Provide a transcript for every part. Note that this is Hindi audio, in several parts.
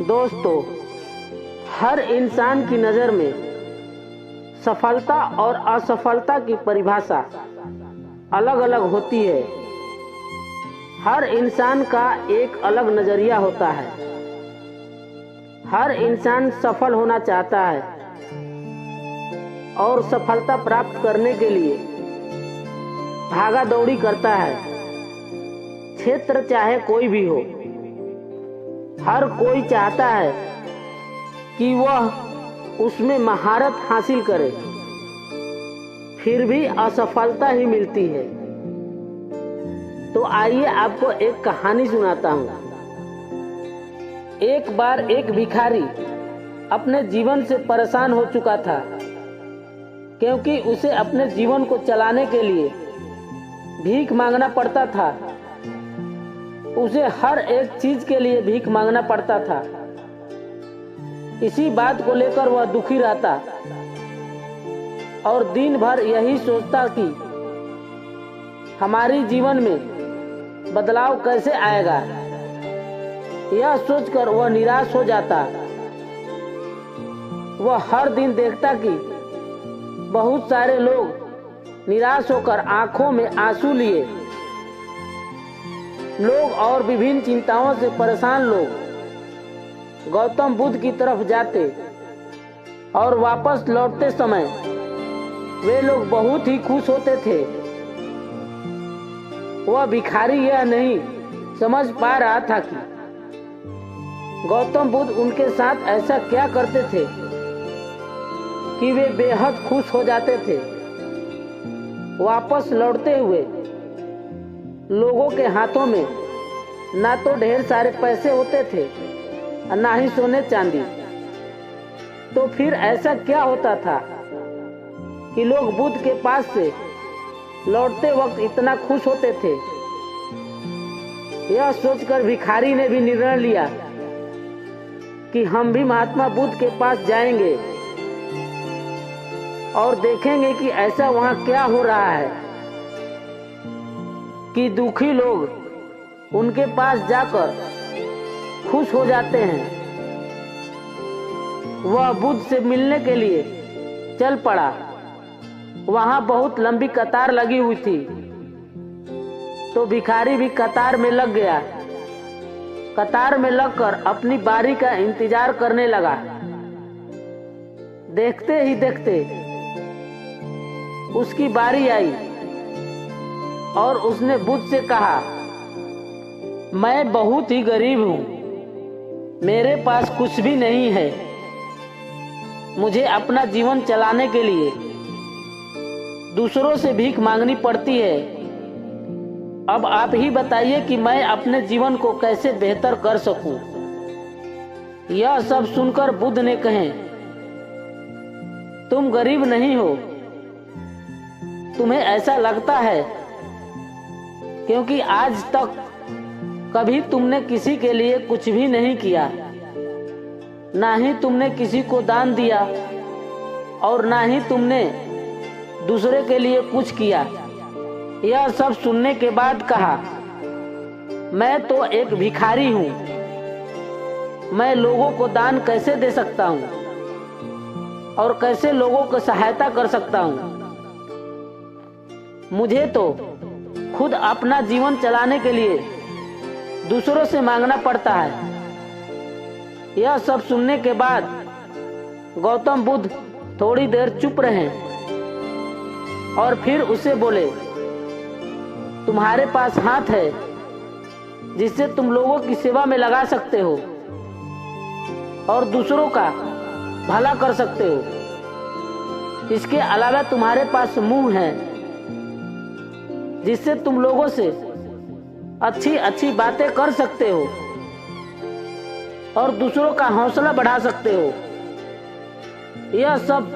दोस्तों, हर इंसान की नज़र में सफलता और असफलता की परिभाषा अलग अलग होती है। हर इंसान का एक अलग नज़रिया होता है। हर इंसान सफल होना चाहता है और सफलता प्राप्त करने के लिए भागा दौड़ी करता है। क्षेत्र चाहे कोई भी हो, हर कोई चाहता है कि वह उसमें महारत हासिल करे, फिर भी असफलता ही मिलती है। तो आइए आपको एक कहानी सुनाता हूँ। एक बार एक भिखारी अपने जीवन से परेशान हो चुका था, क्योंकि उसे अपने जीवन को चलाने के लिए भीख मांगना पड़ता था। उसे हर एक चीज के लिए भीख मांगना पड़ता था। इसी बात को लेकर वह दुखी रहता और दिन भर यही सोचता कि हमारी जीवन में बदलाव कैसे आएगा। यह सोचकर वह निराश हो जाता। वह हर दिन देखता कि बहुत सारे लोग निराश होकर आंखों में आंसू लिए लोग और विभिन्न चिंताओं से परेशान लोग गौतम बुद्ध की तरफ जाते और वापस लौटते समय वे लोग बहुत ही खुश होते थे। वह भिखारी यह नहीं समझ पा रहा था कि गौतम बुद्ध उनके साथ ऐसा क्या करते थे कि वे बेहद खुश हो जाते थे। वापस लौटते हुए लोगों के हाथों में ना तो ढेर सारे पैसे होते थे और ना ही सोने चांदी। तो फिर ऐसा क्या होता था कि लोग बुद्ध के पास से लौटते वक्त इतना खुश होते थे। यह सोचकर भिखारी ने भी निर्णय लिया कि हम भी महात्मा बुद्ध के पास जाएंगे और देखेंगे कि ऐसा वहां क्या हो रहा है कि दुखी लोग उनके पास जाकर खुश हो जाते हैं। वह बुद्ध से मिलने के लिए चल पड़ा। वहां बहुत लंबी कतार लगी हुई थी, तो भिखारी भी कतार में लग गया। कतार में लगकर अपनी बारी का इंतजार करने लगा। देखते ही देखते उसकी बारी आई और उसने बुद्ध से कहा, मैं बहुत ही गरीब हूं, मेरे पास कुछ भी नहीं है। मुझे अपना जीवन चलाने के लिए दूसरों से भीख मांगनी पड़ती है। अब आप ही बताइए कि मैं अपने जीवन को कैसे बेहतर कर सकूं। यह सब सुनकर बुद्ध ने कहे, तुम गरीब नहीं हो, तुम्हें ऐसा लगता है क्योंकि आज तक कभी तुमने किसी के लिए कुछ भी नहीं किया, ना ही तुमने किसी को दान दिया और ना ही तुमने दूसरे के लिए कुछ किया। यह सब सुनने के बाद कहा, मैं तो एक भिखारी हूं, मैं लोगों को दान कैसे दे सकता हूं और कैसे लोगों को सहायता कर सकता हूं। मुझे तो खुद अपना जीवन चलाने के लिए दूसरों से मांगना पड़ता है। यह सब सुनने के बाद गौतम बुद्ध थोड़ी देर चुप रहे और फिर उसे बोले, तुम्हारे पास हाथ है जिससे तुम लोगों की सेवा में लगा सकते हो और दूसरों का भला कर सकते हो। इसके अलावा तुम्हारे पास मुंह है जिससे तुम लोगों से अच्छी अच्छी बातें कर सकते हो और दूसरों का हौसला बढ़ा सकते हो। यह सब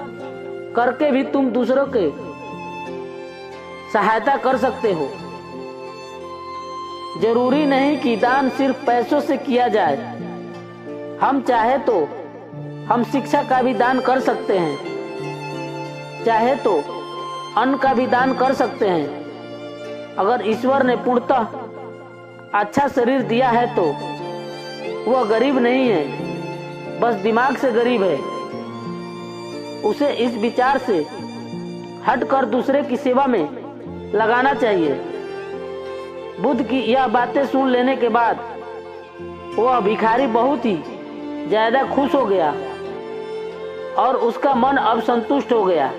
करके भी तुम दूसरों के सहायता कर सकते हो। जरूरी नहीं कि दान सिर्फ पैसों से किया जाए। हम चाहे तो हम शिक्षा का भी दान कर सकते हैं, चाहे तो अन्न का भी दान कर सकते हैं। अगर ईश्वर ने पूर्णतः अच्छा शरीर दिया है तो वह गरीब नहीं है, बस दिमाग से गरीब है। उसे इस विचार से हटकर दूसरे की सेवा में लगाना चाहिए। बुद्ध की यह बातें सुन लेने के बाद वह भिखारी बहुत ही ज्यादा खुश हो गया और उसका मन अब संतुष्ट हो गया।